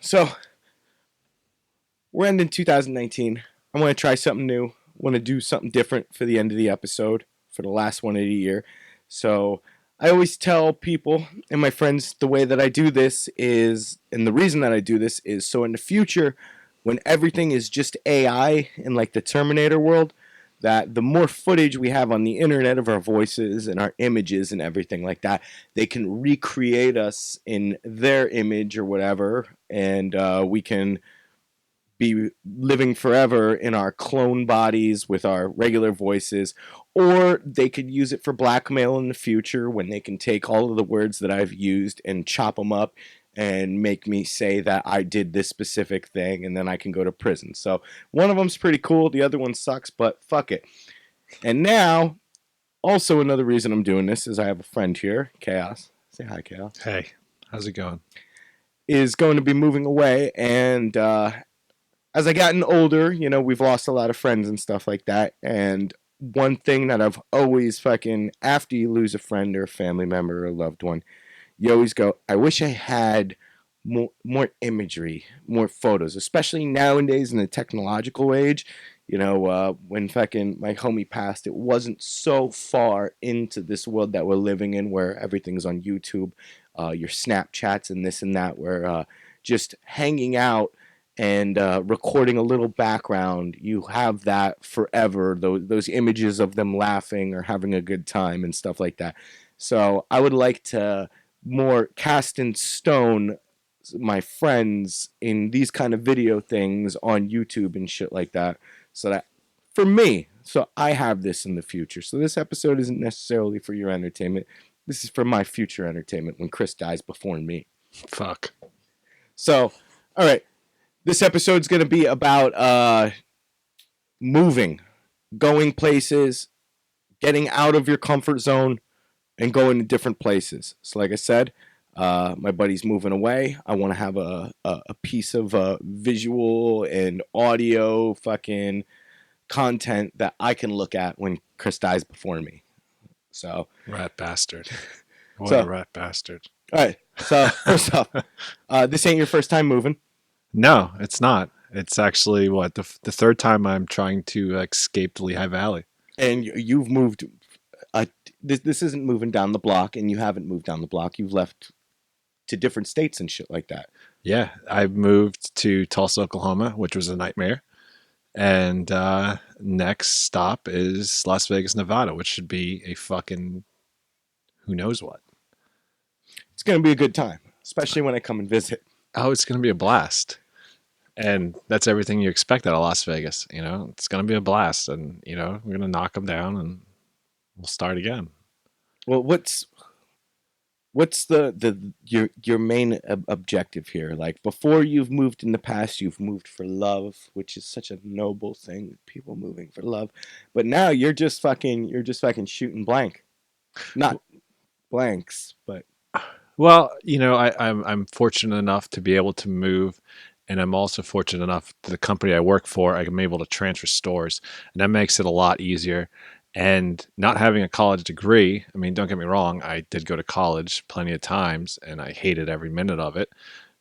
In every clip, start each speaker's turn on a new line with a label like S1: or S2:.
S1: So we're ending 2019. I want to try something new. I want to do something different for the end of the episode, for the last one of the year. So I always tell people and my friends the way that I do this is, and the reason that I do this is so in the future, when everything is just AI in like the Terminator world, that the more footage we have on the internet of our voices and our images and everything like that, they can recreate us in their image or whatever, and we can be living forever in our clone bodies with our regular voices, or they could use it for blackmail in the future when they can take all of the words that I've used and chop them up and make me say that I did this specific thing, and then I can go to prison. So one of them's pretty cool, the other one sucks, but fuck it. And now, also another reason I'm doing this is I have a friend here, Chaos. Say hi, Chaos.
S2: Hey, how's it going?
S1: Is going to be moving away, and as I gotten older, we've lost a lot of friends and stuff like that. And one thing that I've always fucking, after you lose a friend or a family member or a loved one, you always go, I wish I had more imagery, more photos, especially nowadays in the technological age. When fucking my homie passed, it wasn't so far into this world that we're living in where everything's on YouTube, your Snapchats and this and that, where just hanging out and recording a little background, you have that forever, those images of them laughing or having a good time and stuff like that. So I would like to more cast in stone my friends in these kind of video things on YouTube and shit like that, so that for me, so I have this in the future. So this episode isn't necessarily for your entertainment. This is for my future entertainment when Chris dies before me.
S2: Fuck.
S1: So, all right. This episode's going to be about moving, going places, getting out of your comfort zone, and going to different places. So like I said, my buddy's moving away. I want to have a piece of visual and audio fucking content that I can look at when Chris dies before me. So
S2: rat bastard. What
S1: so,
S2: a rat bastard.
S1: All right. So first off, this ain't your first time moving.
S2: No, it's not. It's actually the third time I'm trying to escape the Lehigh Valley.
S1: And you've moved. This isn't moving down the block, and you haven't moved down the block. You've left to different states and shit like that.
S2: Yeah, I moved to Tulsa, Oklahoma, which was a nightmare. And next stop is Las Vegas, Nevada, which should be a fucking who knows what.
S1: It's going to be a good time, especially when I come and visit.
S2: Oh, it's going to be a blast. And that's everything you expect out of Las Vegas. It's going to be a blast. And, we're going to knock them down and we'll start again.
S1: Well, what's your main objective here? Like, before you've moved in the past, you've moved for love, which is such a noble thing, people moving for love. But now you're just fucking shooting blank. Not blanks, but
S2: well, I'm fortunate enough to be able to move, and I'm also fortunate enough that the company I work for, I'm able to transfer stores, and that makes it a lot easier. And not having a college degree, I mean, don't get me wrong, I did go to college plenty of times, and I hated every minute of it.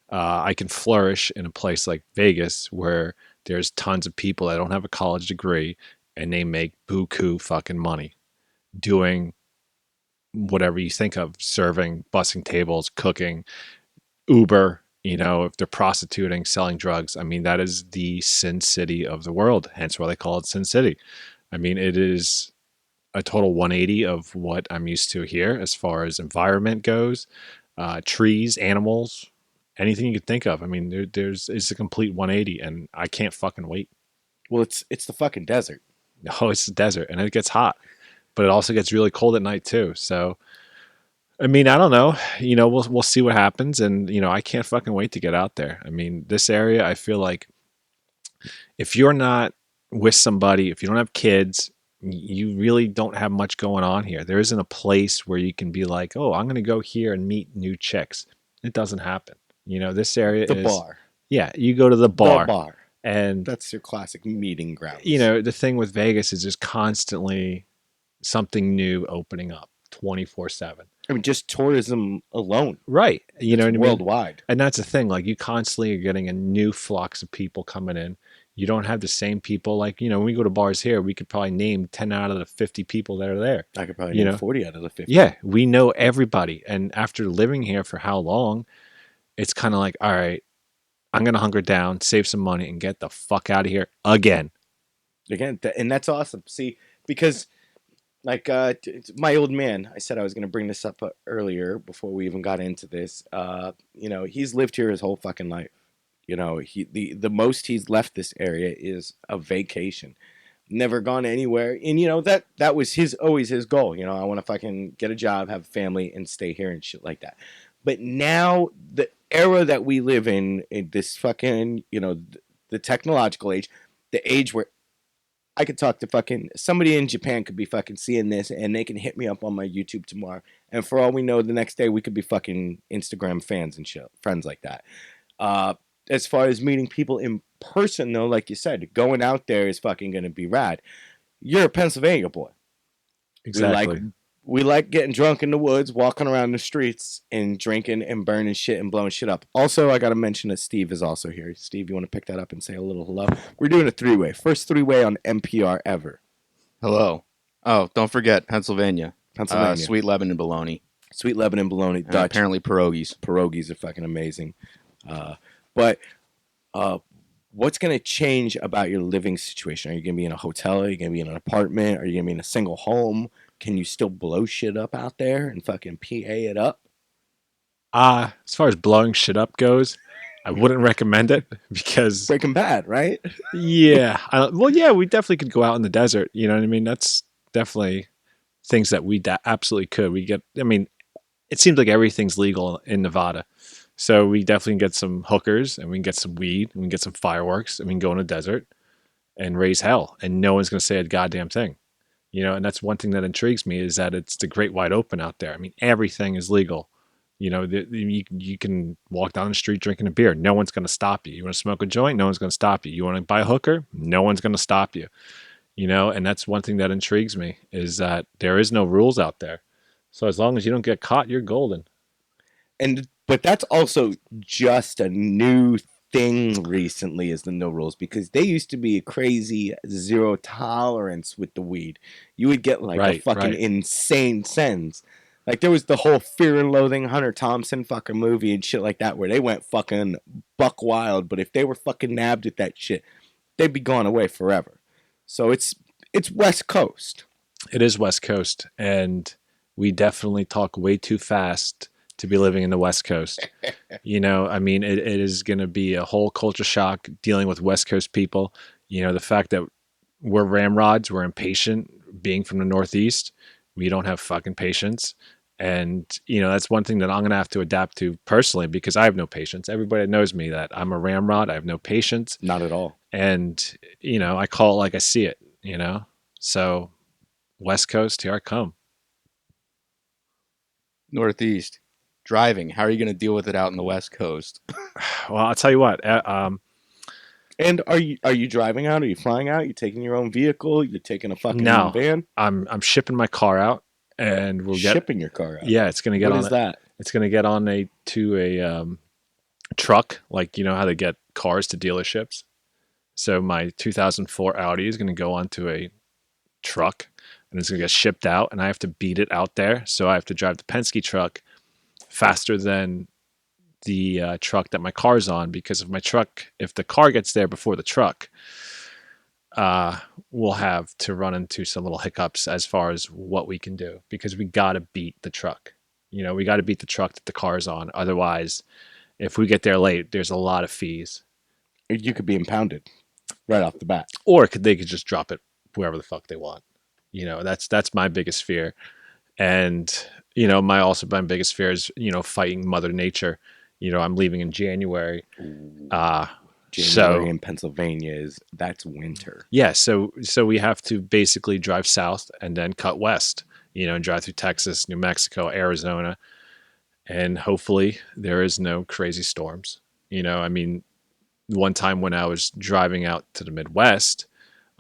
S2: I can flourish in a place like Vegas where there's tons of people that don't have a college degree, and they make buku fucking money doing whatever you think of, serving, bussing tables, cooking, Uber, if they're prostituting, selling drugs. I mean, that is the Sin City of the world, hence why they call it Sin City. I mean, it is a total 180 of what I'm used to here as far as environment goes, trees, animals, anything you could think of. I mean, it's a complete 180, and I can't fucking wait.
S1: Well, it's the fucking desert.
S2: No, it's the desert, and it gets hot, but it also gets really cold at night too. So, I mean, I don't know. We'll see what happens, and I can't fucking wait to get out there. I mean, this area, I feel like if you're not with somebody, if you don't have kids, you really don't have much going on here. There isn't a place where you can be like, oh, I'm going to go here and meet new chicks. It doesn't happen. This area
S1: The
S2: is
S1: bar.
S2: Yeah, you go to the bar.
S1: The bar.
S2: And
S1: that's your classic meeting ground.
S2: The thing with Vegas is just constantly something new opening up 24/7.
S1: I mean, just tourism alone,
S2: Right. You know
S1: it's
S2: what I mean?
S1: worldwide.
S2: And that's the thing. Like you constantly are getting a new flux of people coming in. You don't have the same people. Like, when we go to bars here, we could probably name 10 out of the 50 people that are there.
S1: I could probably
S2: You
S1: name
S2: know?
S1: 40 out of the 50.
S2: Yeah, we know everybody. And after living here for how long, it's kind of like, all right, I'm going to hunker down, save some money, and get the fuck out of here again.
S1: Again, and that's awesome. See, because like my old man, I said I was going to bring this up earlier before we even got into this. He's lived here his whole fucking life. The most he's left this area is a vacation. Never gone anywhere, and that was his always his goal. I want to fucking get a job, have a family, and stay here and shit like that. But now the era that we live in this fucking the technological age, the age where I could talk to fucking somebody in Japan could be fucking seeing this and they can hit me up on my YouTube tomorrow. And for all we know, the next day we could be fucking Instagram fans and shit, friends like that. Uh, as far as meeting people in person, though, like you said, going out there is fucking gonna be rad. You're a Pennsylvania boy. We like
S2: Exactly.
S1: we like getting drunk in the woods, walking around the streets, and drinking and burning shit and blowing shit up. Also, I gotta mention that Steve is also here. Steve, you want to pick that up and say a little hello? We're doing a three-way, first three-way on MPR ever.
S3: Hello. Oh, don't forget Pennsylvania.
S1: Pennsylvania,
S3: Sweet Lebanon bologna.
S1: sweet Lebanon bologna,
S3: And
S1: Dutch
S3: apparently pierogies.
S1: pierogies are fucking amazing. But what's gonna change about your living situation? Are you gonna be in a hotel? Are you gonna be in an apartment? Are you gonna be in a single home? Can you still blow shit up out there and fucking PA it up?
S2: As far as blowing shit up goes, I wouldn't recommend it because,
S1: Breaking Bad, right?
S2: yeah. Well, yeah, we definitely could go out in the desert. You know what I mean? That's definitely things that we absolutely could. I mean, it seems like everything's legal in Nevada. So we definitely can get some hookers and we can get some weed and we can get some fireworks and we can go in the desert and raise hell and no one's going to say a goddamn thing. And that's one thing that intrigues me is that it's the great wide open out there. I mean, everything is legal. You can walk down the street drinking a beer. No one's going to stop you. You want to smoke a joint? No one's going to stop you. You want to buy a hooker? No one's going to stop you. And that's one thing that intrigues me is that there is no rules out there. So as long as you don't get caught, you're golden.
S1: But that's also just a new thing recently is the no rules because they used to be a crazy zero tolerance with the weed. You would get like a fucking insane sentence. Like there was the whole Fear and Loathing Hunter Thompson fucking movie and shit like that where they went fucking buck wild, but if they were fucking nabbed at that shit, they'd be gone away forever. So it's West Coast.
S2: It is West Coast, and we definitely talk way too fast to be living in the West Coast. I mean, it is going to be a whole culture shock dealing with West Coast people. The fact that we're ramrods, we're impatient being from the Northeast. We don't have fucking patience. And, that's one thing that I'm going to have to adapt to personally because I have no patience. Everybody knows me that I'm a ramrod. I have no patience.
S1: Not at all.
S2: And, I call it like I see it, So West Coast, here I come.
S3: Northeast. Driving. How are you going to deal with it out in the West Coast?
S2: Well, I'll tell you what.
S1: And are you driving out? Are you flying out? You taking your own vehicle? You're taking a fucking
S2: No,
S1: van?
S2: I'm shipping my car out, and we'll get
S1: shipping your car out.
S2: Yeah, it's gonna get
S1: What
S2: on.
S1: is that?
S2: It's gonna get on a truck, like how they get cars to dealerships. So my 2004 Audi is gonna go onto a truck, and it's gonna get shipped out, and I have to beat it out there. So I have to drive the Penske truck faster than the truck that my car's on because if the car gets there before the truck, we'll have to run into some little hiccups as far as what we can do because we got to beat the truck. We got to beat the truck that the car's on. Otherwise, if we get there late, there's a lot of fees.
S1: You could be impounded right off the bat.
S2: Or they could just drop it wherever the fuck they want. That's my biggest fear. And, my biggest fear is, fighting Mother Nature. I'm leaving in January.
S1: January in Pennsylvania that's winter.
S2: Yeah, so we have to basically drive south and then cut west, and drive through Texas, New Mexico, Arizona, and hopefully there is no crazy storms. I mean, one time when I was driving out to the Midwest,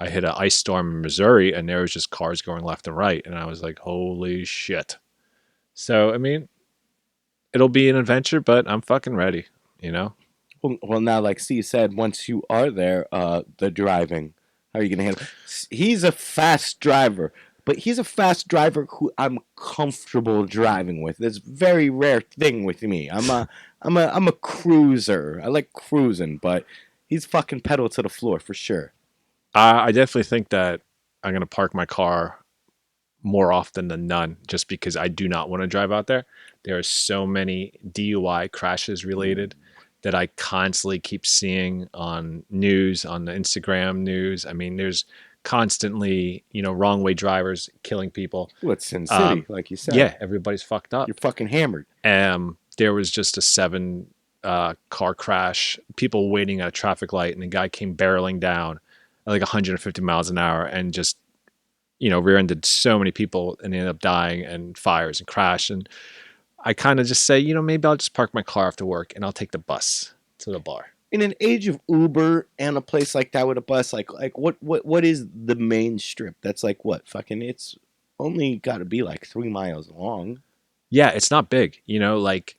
S2: I hit an ice storm in Missouri and there was just cars going left and right, and I was like, holy shit. So, I mean, it'll be an adventure, but I'm fucking ready, you know?
S1: Well, now, like Steve said, once you are there, the driving, how are you gonna handle? He's a fast driver, but he's a fast driver who I'm comfortable driving with. That's a very rare thing with me. I'm a cruiser. I like cruising, but he's fucking pedal to the floor for sure.
S2: I definitely think that I'm going to park my car more often than none just because I do not want to drive out there. There are so many DUI crashes related that I constantly keep seeing on news, on the Instagram news. I mean, there's constantly, wrong way drivers killing people.
S1: Well, it's Sin City,
S2: Um,
S1: like you said.
S2: yeah, everybody's fucked up.
S1: You're fucking hammered.
S2: There was just a seven car crash, people waiting at a traffic light, and the guy came barreling down at like 150 miles an hour and just rear-ended so many people and ended up dying and fires and crash. And I kind of just say, maybe I'll just park my car after work and I'll take the bus to the bar.
S1: In an age of Uber and a place like that with a bus, like what is the main strip? That's like what fucking it's only got to be like 3 miles long.
S2: Yeah, it's not big. Like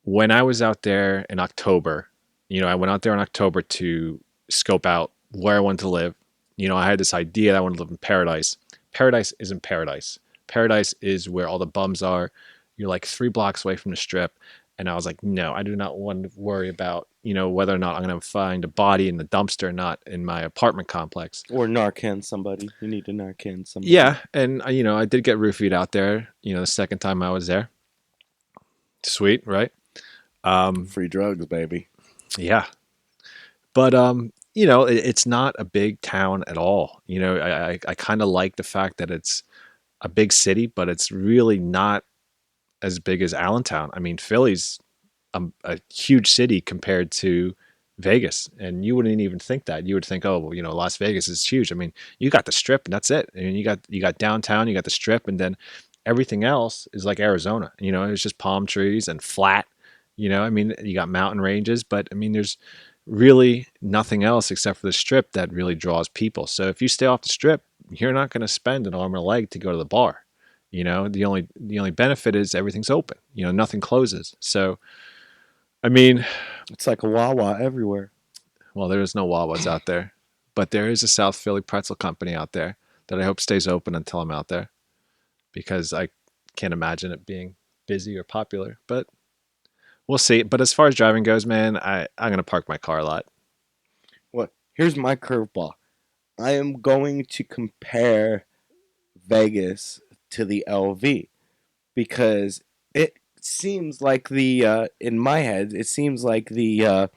S2: when I was out there in October, I went out there in October to scope out where I wanted to live. I had this idea that I wanted to live in Paradise. Paradise isn't Paradise. Paradise is where all the bums are. You're like 3 blocks away from the strip. And I was like, no, I do not want to worry about, whether or not I'm going to find a body in the dumpster or not in my apartment complex.
S1: Or Narcan somebody. You need to Narcan somebody.
S2: Yeah. And, I did get roofied out there, the second time I was there. Sweet, right?
S1: Free drugs, baby.
S2: Yeah. But, it's not a big town at all. I kind of like the fact that it's a big city, but it's really not as big as Allentown. I mean, Philly's a huge city compared to Vegas, and you wouldn't even think that. You would think, oh, well, Las Vegas is huge. I mean, you got the Strip, and that's it. And you got downtown, you got the Strip, and then everything else is like Arizona. It's just palm trees and flat. I mean, you got mountain ranges, but I mean, there's really nothing else except for the Strip that really draws people. So if you stay off the Strip, you're not going to spend an arm and a leg to go to the bar. The only benefit is everything's open. Nothing closes. So, I mean,
S1: It's like a Wawa everywhere.
S2: well, there is no Wawas out there, but there is a South Philly pretzel company out there that I hope stays open until I'm out there, because I can't imagine it being busy or popular. But we'll see. But as far as driving goes, man, I'm gonna park my car a lot.
S1: What? Here's my curveball. I am going to compare Vegas to the LV because it seems like in my head it seems like the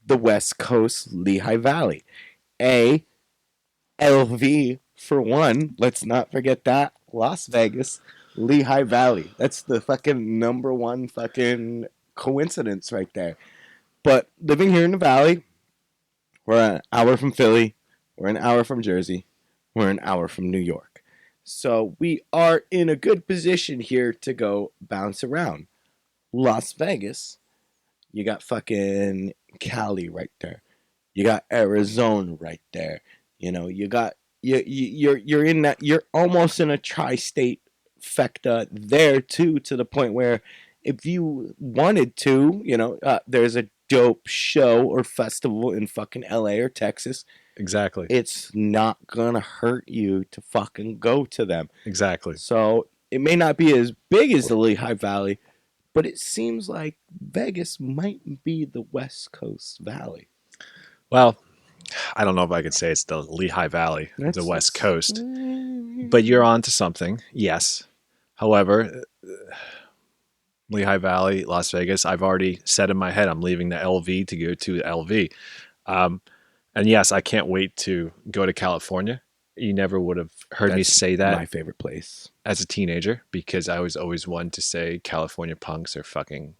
S1: West Coast Lehigh Valley. LV for one. Let's not forget that Las Vegas Lehigh Valley. That's the fucking number one fucking coincidence right there. But living here in the valley, we're an hour from Philly, we're an hour from Jersey, we're an hour from New York. So we are in a good position here to go bounce around. Las Vegas, you got fucking Cali right there. You got Arizona right there. You got you're in that, you're almost in a tri-state fecta there too, to the point where if you wanted to, there's a dope show or festival in fucking LA or Texas.
S2: Exactly.
S1: It's not gonna hurt you to fucking go to them.
S2: Exactly.
S1: So it may not be as big as the Lehigh Valley, but it seems like Vegas might be the West Coast Valley.
S2: Well, I don't know if I could say it's the Lehigh Valley, the West Coast, but you're on to something. Yes. However, Lehigh Valley, Las Vegas, I've already said in my head I'm leaving the LV to go to LV. And yes, I can't wait to go to California. You never would have heard me say that
S1: my favorite place
S2: as a teenager, because I was always one to say California punks are fucking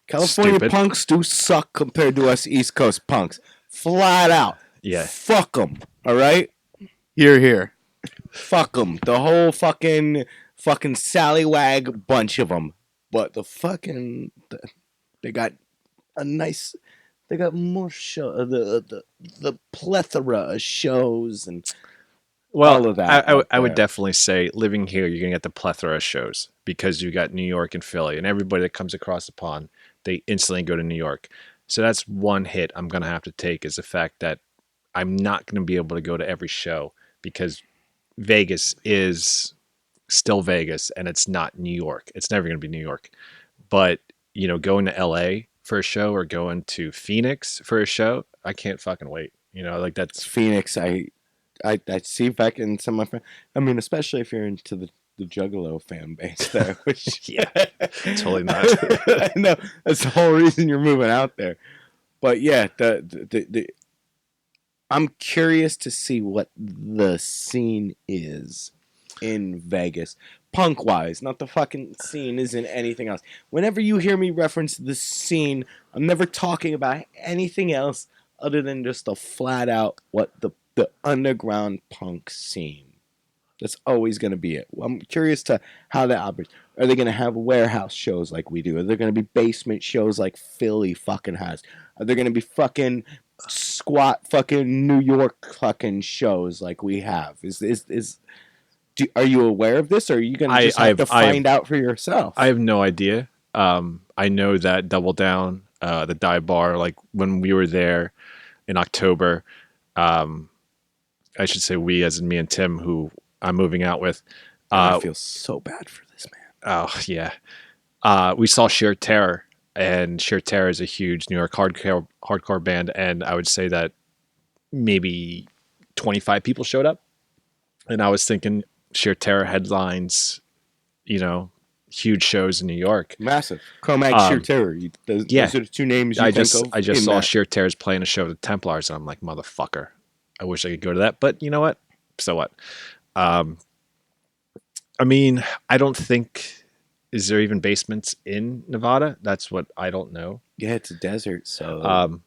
S1: California
S2: stupid.
S1: punks do suck compared to us East Coast punks. Flat out.
S2: Yeah.
S1: Fuck them. All right?
S3: Here.
S1: Fuck them. The whole fucking sallywag bunch of them. But they got a nice, they got more show, the plethora of shows, and
S2: Well,
S1: all of that out
S2: I would
S1: there.
S2: definitely say living here, you're gonna get the plethora of shows because you got New York and Philly, and everybody that comes across the pond, they instantly go to New York. So that's one hit I'm gonna have to take is the fact that I'm not gonna be able to go to every show because Vegas is still Vegas and it's not New York. It's never gonna be New York. But going to LA for a show or going to Phoenix for a show, I can't fucking wait. Like that's
S1: Phoenix, I see if I can some of my friends. I mean, especially if you're into the Juggalo fan base there, which
S2: yeah, totally not.
S1: I know that's the whole reason you're moving out there. But yeah, I'm curious to see what the scene is in Vegas, punk wise. Not the fucking scene isn't anything else. Whenever you hear me reference the scene, I'm never talking about anything else other than just a flat out what the underground punk scene. That's always going to be it. I'm curious to how that operates. Are they going to have warehouse shows like we do? Are there going to be basement shows like Philly fucking has? Are there going to be fucking squat fucking New York fucking shows like we have? Are you aware of this, or are you going to
S2: I
S1: just have to find out for yourself?
S2: I have no idea. I know that Double Down, the dive bar, like when we were there in October, um, I should say we, as in me and Tim, who I'm moving out with.
S1: I feel so bad for this man.
S2: Oh yeah, we saw Sheer Terror, and Sheer Terror is a huge New York hardcore band, and I would say that maybe 25 people showed up, and I was thinking Sheer Terror headlines, huge shows in New York.
S1: Massive. Cro-Mag, Sheer Terror. Those are the two names you think of.
S2: I just saw Sheer Terror's playing a show at the Templars, and I'm like, motherfucker. I wish I could go to that, but you know what? So what? I mean, I don't think. Is there even basements in Nevada? That's what I don't know.
S1: Yeah, it's a desert, so.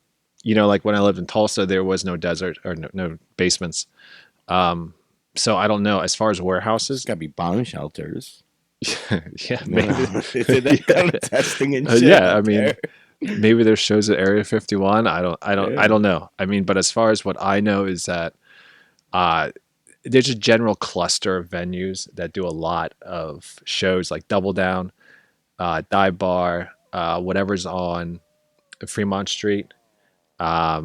S2: Like when I lived in Tulsa, there was no desert or no basements. So I don't know. As far as warehouses,
S1: It's got to be bomb shelters.
S2: Yeah, maybe.
S1: That kind of testing and shit.
S2: Yeah, I mean, maybe there's shows at Area 51. I don't know. I mean, but as far as what I know is that there's a general cluster of venues that do a lot of shows like Double Down, Dive Bar, whatever's on Fremont Street. I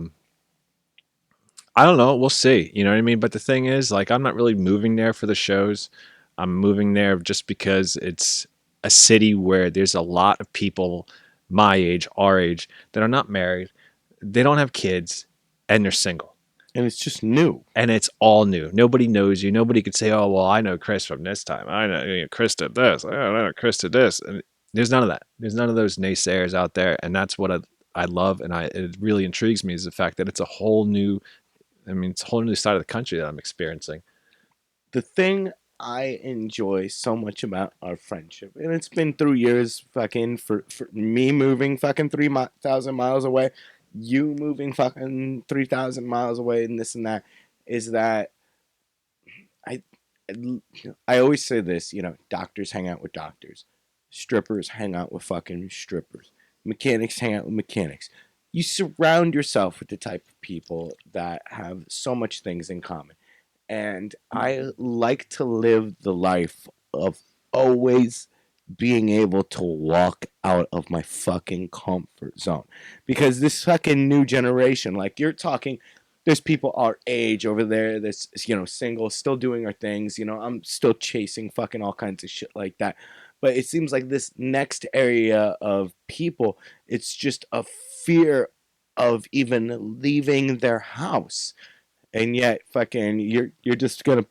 S2: don't know. We'll see. You know what I mean? But the thing is, like, I'm not really moving there for the shows. I'm moving there just because it's a city where there's a lot of people my age, our age, that are not married. They don't have kids, and they're single.
S1: And it's just new.
S2: And it's all new. Nobody knows you. Nobody could say, oh, well, I know Chris from this time. I know Chris did this. I know Chris did this. And there's none of that. There's none of those naysayers out there. And that's what I love. And it really intrigues me is the fact that it's a whole new side of the country that I'm experiencing.
S1: The thing I enjoy so much about our friendship, and it's been through years, fucking, for me moving fucking 3,000 miles away, you moving fucking 3,000 miles away, and this and that, is that I always say this, doctors hang out with doctors, strippers hang out with fucking strippers, mechanics hang out with mechanics. You surround yourself with the type of people that have so much things in common. And I like to live the life of always being able to walk out of my fucking comfort zone. Because this fucking new generation, like you're talking, there's people our age over there that's, single, still doing our things. I'm still chasing fucking all kinds of shit like that. But it seems like this next area of people, it's just a fear of even leaving their house. And yet fucking you're just gonna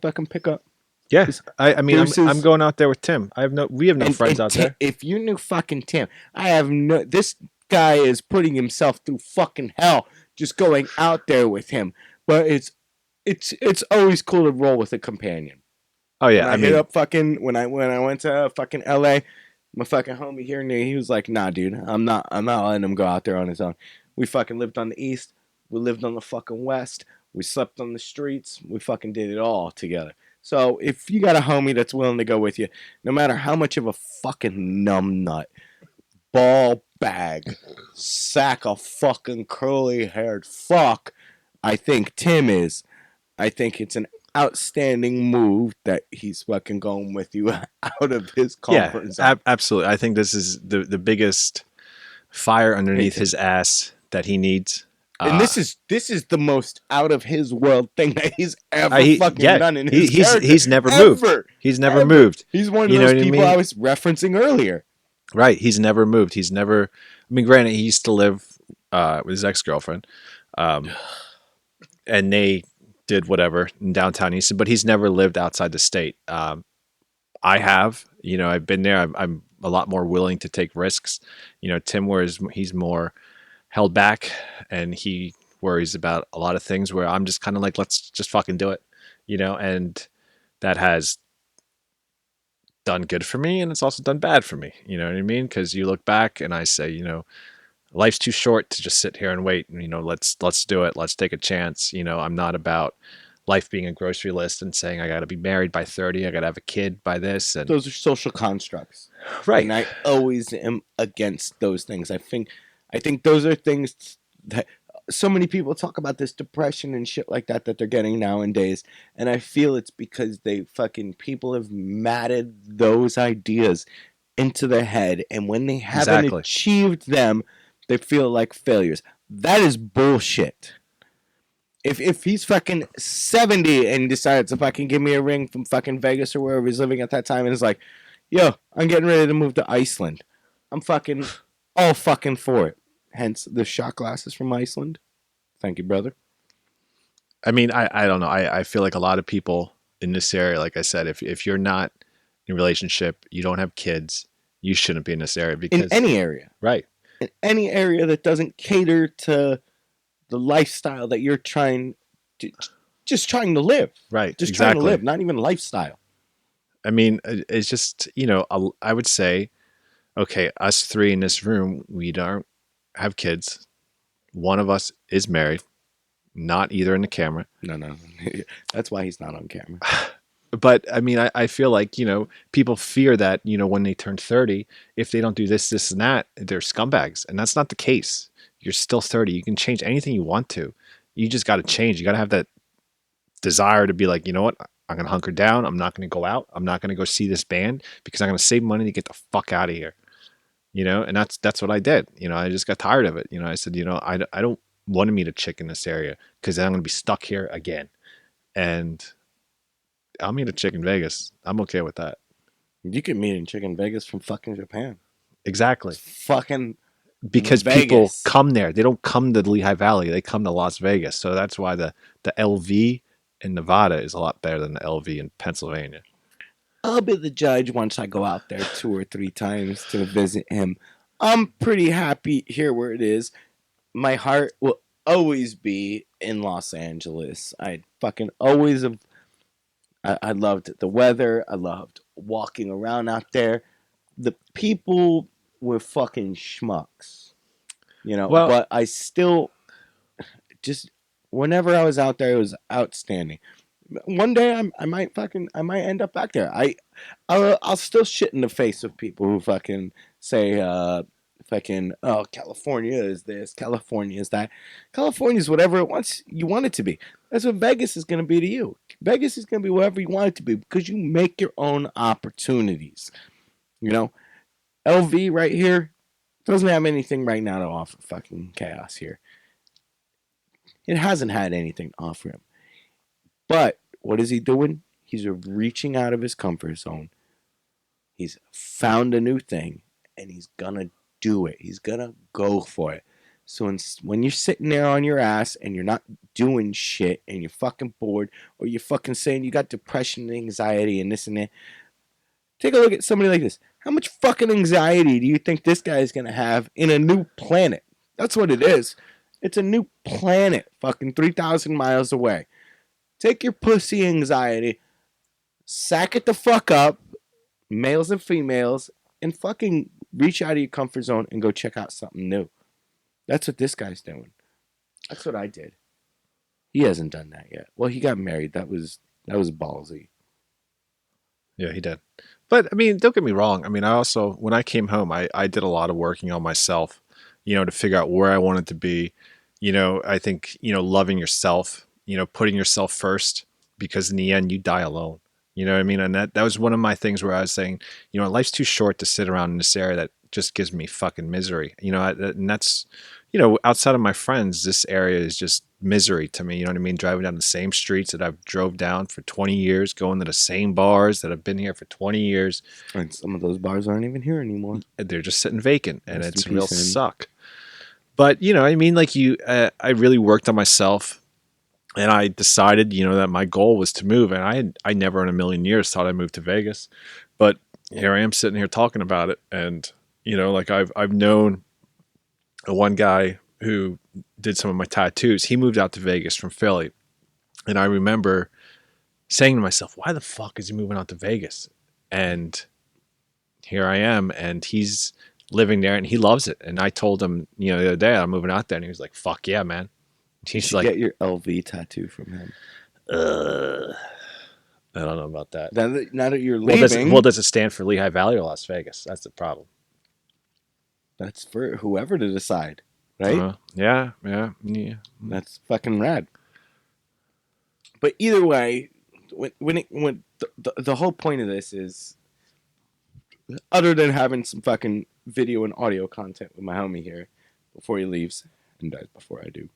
S1: fucking pick up.
S2: Yeah. I mean I'm going out there with Tim. We have no friends out there.
S1: If you knew fucking Tim, this guy is putting himself through fucking hell just going out there with him. But it's always cool to roll with a companion.
S2: Oh yeah,
S1: I hit up fucking when I went to fucking LA, my fucking homie here, and he was like, "Nah, dude, I'm not letting him go out there on his own." We fucking lived on the east, we lived on the fucking west, we slept on the streets, we fucking did it all together. So if you got a homie that's willing to go with you, no matter how much of a fucking numbnut, ball bag, sack of fucking curly haired fuck I think Tim is, I think it's an outstanding move that he's fucking going with you out of his
S2: Yeah,
S1: comfort zone.
S2: absolutely. I think this is the biggest fire underneath
S1: Hey,
S2: his ass that he needs.
S1: and this is the most out of his world thing that he's ever fucking
S2: Yeah,
S1: done in his character.
S2: he's never moved.
S1: Ever.
S2: He's never
S1: Ever.
S2: moved.
S1: He's one of
S2: You know
S1: those
S2: what I
S1: people
S2: mean?
S1: I was referencing earlier.
S2: Right. He's never moved. He's never. I mean, granted, he used to live with his ex-girlfriend, um, and they did whatever in downtown Easton, but he's never lived outside the state. I have. You know, I've been there. I'm a lot more willing to take risks. You know, Tim, whereas he's more held back, and he worries about a lot of things. Where I'm just kind of like, let's just fucking do it. You know, and that has done good for me, and it's also done bad for me. You know what I mean? Because you look back, and I say, you know, life's too short to just sit here and wait. You know, let's do it. Let's take a chance. You know, I'm not about life being a grocery list and saying I got to be married by 30, I got to have a kid by this, and
S1: Those are social constructs.
S2: right.
S1: And I always am against those things. I think those are things that so many people talk about, this depression and shit like that they're getting nowadays, and I feel it's because people have matted those ideas into their head, and when they haven't
S2: Exactly.
S1: achieved them, they feel like failures. That is bullshit. If he's fucking 70 and decides to fucking give me a ring from fucking Vegas or wherever he's living at that time and is like, yo, I'm getting ready to move to Iceland, I'm fucking all fucking for it. Hence the shot glasses from Iceland. Thank you, brother.
S2: I mean, I don't know. I feel like a lot of people in this area, like I said, if you're not in a relationship, you don't have kids, you shouldn't be in this area because
S1: In any area.
S2: right.
S1: In any area that doesn't cater to the lifestyle that you're trying to live.
S2: Right.
S1: Just
S2: exactly.
S1: trying to live, not even lifestyle.
S2: I mean, it's just, you know, I would say, okay, us three in this room, we don't have kids. One of us is married, not either in the camera.
S1: No. That's why he's not on camera.
S2: But I mean, I feel like, you know, people fear that, you know, when they turn 30, if they don't do this, this, and that, they're scumbags. And that's not the case. You're still 30. You can change anything you want to. You just got to change. You got to have that desire to be like, you know what? I'm going to hunker down. I'm not going to go out. I'm not going to go see this band because I'm going to save money to get the fuck out of here. You know, and that's what I did. You know, I just got tired of it. You know, I said, you know, I don't want to meet a chick in this area because then I'm going to be stuck here again. And I'll meet a chick in Vegas. I'm okay with that.
S1: You can meet in Chicken Vegas from fucking Japan.
S2: Exactly.
S1: Fucking
S2: Because
S1: Vegas.
S2: people come there. They don't come to the Lehigh Valley. They come to Las Vegas. So that's why the LV in Nevada is a lot better than the LV in Pennsylvania.
S1: I'll be the judge once I go out there 2 or 3 times to visit him. I'm pretty happy here where it is. My heart will always be in Los Angeles. I fucking always have. I loved the weather. I loved walking around out there. The people were fucking schmucks, you know.
S2: Well-
S1: but I still just whenever I was out there, it was outstanding. One day I might end up back there. I'll still shit in the face of people who fucking say oh, California is this, California is that. California is whatever you want it to be. That's what Vegas is going to be to you. Vegas is going to be whatever you want it to be because you make your own opportunities. You know, LV right here doesn't have anything right now to offer fucking chaos here. It hasn't had anything to offer him. But what is he doing? He's reaching out of his comfort zone. He's found a new thing, and he's gonna do it. He's gonna go for it. So when you're sitting there on your ass and you're not doing shit and you're fucking bored or you're fucking saying you got depression and anxiety and this and that, take a look at somebody like this. How much fucking anxiety do you think this guy is gonna have in a new planet? That's what it is. It's a new planet, fucking 3,000 miles away. Take your pussy anxiety, sack it the fuck up, males and females, and fucking reach out of your comfort zone and go check out something new. That's what this guy's doing. That's what I did. He hasn't done that yet. Well, he got married. That was ballsy.
S2: Yeah, he did. But I mean, don't get me wrong. I mean, I also, when I came home, I did a lot of working on myself, you know, to figure out where I wanted to be. You know, I think, you know, loving yourself putting yourself first, because in the end you die alone. You know what I mean? And that was one of my things where I was saying, life's too short to sit around in this area that just gives me fucking misery. And that's, outside of my friends, this area is just misery to me. You know what I mean? Driving down the same streets that I've drove down for 20 years, going to the same bars that have been here for 20 years.
S1: And some of those bars aren't even here anymore.
S2: They're just sitting vacant, and
S1: Rest
S2: it's
S1: in
S2: real
S1: peace, Andy.
S2: suck. But, I mean, like I really worked on myself. And I decided, that my goal was to move, and I never in a million years thought I'd move to Vegas, but here I am sitting here talking about it. And like I've known one guy who did some of my tattoos. He moved out to Vegas from Philly, and I remember saying to myself, "Why the fuck is he moving out to Vegas?" And here I am, and he's living there, and he loves it. And I told him, the other day, I'm moving out there, and he was like, "Fuck yeah, man."
S1: You
S2: He's
S1: should
S2: like,
S1: get your LV tattoo from him.
S2: I don't know about that.
S1: Now that you're
S2: Well,
S1: leaving,
S2: does it stand for Lehigh Valley or Las Vegas? That's the problem.
S1: that's for whoever to decide, right?
S2: Yeah.
S1: That's fucking rad. But either way, when the whole point of this is, other than having some fucking video and audio content with my homie here before he leaves and dies before I do,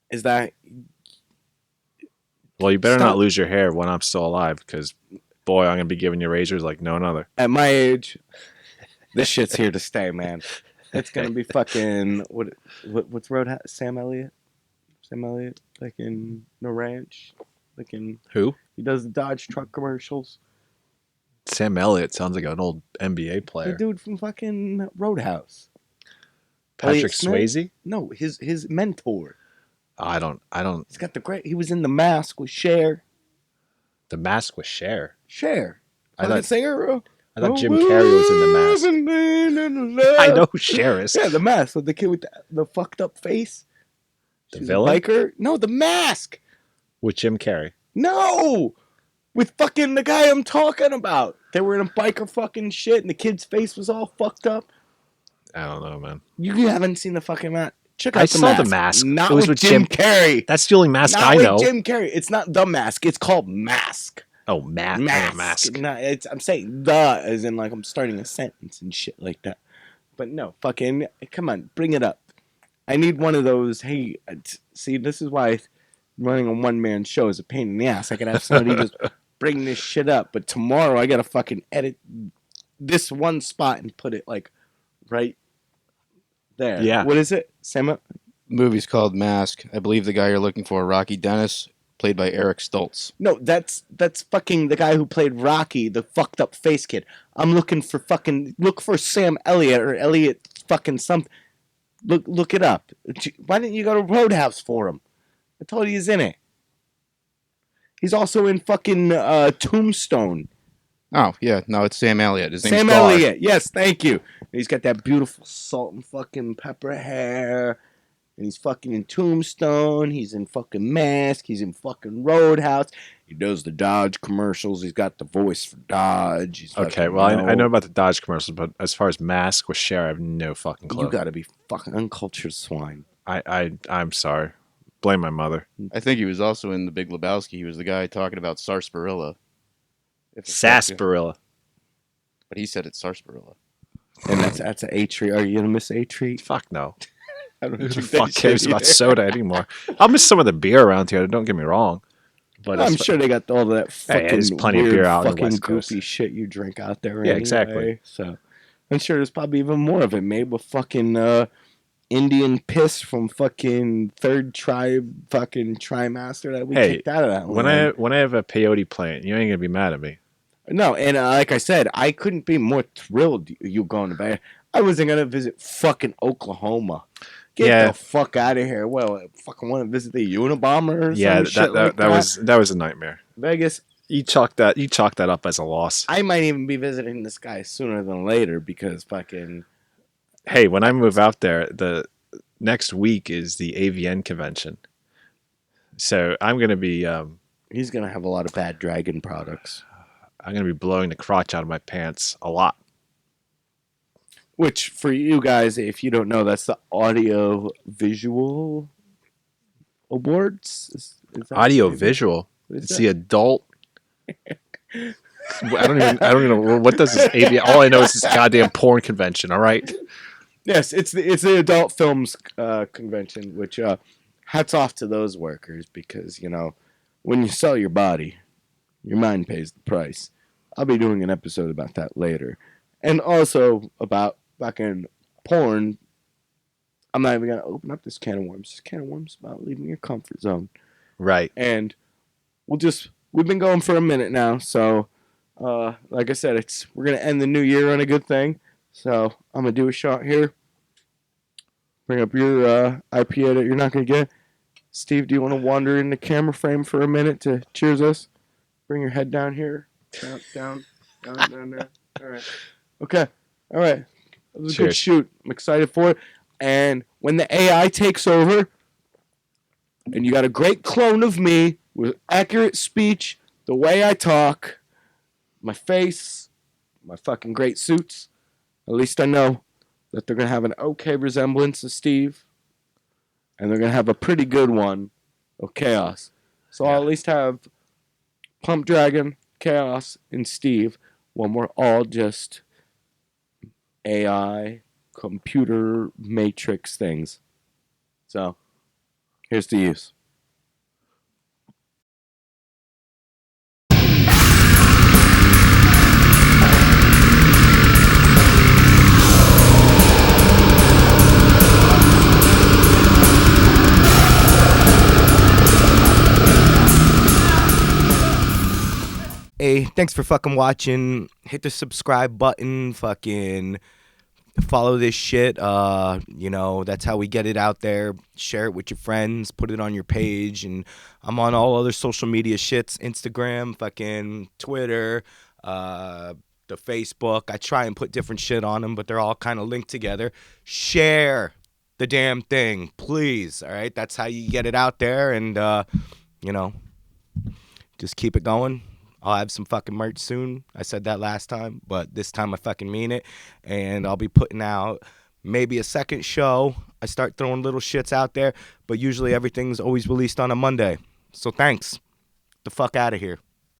S1: is that
S2: Well, you better
S1: Stop.
S2: not lose your hair when I'm still alive, because, boy, I'm going to be giving you razors like no other.
S1: at my age, this shit's here to stay, man. It's gonna be fucking what's Roadhouse? Sam Elliott, like in the ranch, like in
S2: Who?
S1: he does the Dodge truck commercials.
S2: Sam Elliott sounds like an old NBA
S1: The
S2: player.
S1: dude from fucking Roadhouse.
S2: Patrick
S1: Elliott Smith?
S2: Swayze?
S1: No, his mentor.
S2: I don't.
S1: He's got the great. He was in The Mask with Cher.
S2: The Mask with Cher.
S1: Cher.
S2: I
S1: Fucking
S2: thought
S1: singer.
S2: I thought Jim Carrey was in The Mask. I know who Cher is.
S1: Yeah, The Mask with the kid with the fucked up face.
S2: The
S1: She's
S2: villain?
S1: a biker. No, The Mask.
S2: With Jim Carrey.
S1: No! With fucking the guy I'm talking about. They were in a biker fucking shit and the kid's face was all fucked up.
S2: I don't know, man.
S1: You haven't seen the fucking Mask. Check out
S2: I
S1: The
S2: saw
S1: Mask.
S2: The Mask.
S1: Not
S2: It was
S1: with
S2: with
S1: Jim Carrey.
S2: That's the only mask
S1: Not
S2: I know.
S1: with Jim Carrey. It's not The Mask. It's called Mask.
S2: Oh, Mask.
S1: Mask. No, I'm saying the as in like I'm starting a sentence and shit like that. But no, fucking, come on, bring it up. I need one of those. Hey, see, this is why running a one-man show is a pain in the ass. I could have somebody just bring this shit up, but tomorrow I gotta fucking edit this one spot and put it like right there.
S2: Yeah.
S1: What is it, Sam?
S3: The movie's called Mask. I believe the guy you're looking for, Rocky Dennis, played by Eric Stoltz.
S1: No, that's fucking the guy who played Rocky, the fucked up face kid. I'm looking for look for Sam Elliott or Elliott fucking something. Look it up. Why didn't you go to Roadhouse for him? I told you he's in it. He's also in fucking Tombstone.
S3: Oh, yeah. No, it's Sam Elliott. His name's
S1: Sam
S3: Gar.
S1: Elliott. Yes, thank you. He's got that beautiful salt and fucking pepper hair. And he's fucking in Tombstone. He's in fucking Mask. He's in fucking Roadhouse. He does the Dodge commercials. He's got the voice for Dodge. He's
S2: Okay,
S1: fucking,
S2: well, I know about the Dodge commercials, but as far as Mask with Cher, I have no fucking clue.
S1: You gotta be fucking uncultured swine.
S2: I'm sorry. Blame my mother.
S3: I think he was also in The Big Lebowski. He was the guy talking about sarsaparilla.
S2: Sarsaparilla.
S3: But he said it's sarsaparilla.
S1: And that's an A treat. Are you gonna miss A treat?
S2: Fuck no.
S1: I don't
S2: Who the
S1: drink
S2: fuck
S1: that
S2: cares
S1: shit
S2: about
S1: either.
S2: soda anymore? I'll miss some of the beer around here. Don't get me wrong. But
S1: I'm sure they got all that fucking
S2: there's plenty of
S1: weird
S2: beer out on the
S1: fucking
S2: West Coast.
S1: goofy shit you drink out there.
S2: Yeah,
S1: anyway.
S2: exactly.
S1: So I'm sure there's probably even more of it made with fucking Indian piss from fucking third tribe fucking trimaster that we kicked out of that
S2: when I have a peyote plant, you ain't gonna be mad at me.
S1: No, and like I said, I couldn't be more thrilled you going to bed. I wasn't gonna visit fucking Oklahoma. Get the fuck out of here. Well, I fucking want to visit the Unabomber or some shit like that.
S2: That was a nightmare.
S1: Vegas.
S2: You chalk that up as a loss.
S1: I might even be visiting this guy sooner than later because fucking.
S2: Hey, when I move out there, the next week is the AVN convention. So I'm going to be...
S1: he's going to have a lot of bad dragon products.
S2: I'm going to be blowing the crotch out of my pants a lot.
S1: Which, for you guys, if you don't know, that's the audio-visual awards. Is that
S2: Audio
S1: maybe?
S2: visual.
S1: What is
S2: It's
S1: that?
S2: the adult. I don't even know what does this AV. All I know is it's a goddamn porn convention. All right.
S1: Yes, it's the adult films convention, which hats off to those workers because when you sell your body, your mind pays the price. I'll be doing an episode about that later, and also about fucking porn. I'm not even gonna open up this can of worms. This can of worms is about leaving your comfort zone,
S2: Right.
S1: and we've been going for a minute now, so like I said, we're gonna end the new year on a good thing. So I'm gonna do a shot here. Bring up your IPA that you're not gonna get. Steve, do you want to wander in the camera frame for a minute to cheers us? Bring your head down here, down there. All right. Okay. All right. That was a good
S2: Cheers.
S1: shoot. I'm excited for it. And when the AI takes over, and you got a great clone of me with accurate speech, the way I talk, my face, my fucking great suits, at least I know that they're going to have an okay resemblance of Steve, and they're going to have a pretty good one of Chaos. So I'll at least have Pump Dragon, Chaos, and Steve when we're all just AI, computer matrix things. So here's the use. Hey, thanks for fucking watching. Hit the subscribe button. Fucking follow this shit. That's how we get it out there. Share it with your friends. Put it on your page. And I'm on all other social media shits. Instagram, fucking Twitter, the Facebook. I try and put different shit on them, but they're all kind of linked together. Share the damn thing, please. All right? That's how you get it out there. And, just keep it going. I'll have some fucking merch soon. I said that last time, but this time I fucking mean it. And I'll be putting out maybe a second show. I start throwing little shits out there, but usually everything's always released on a Monday. So thanks. The fuck out of here.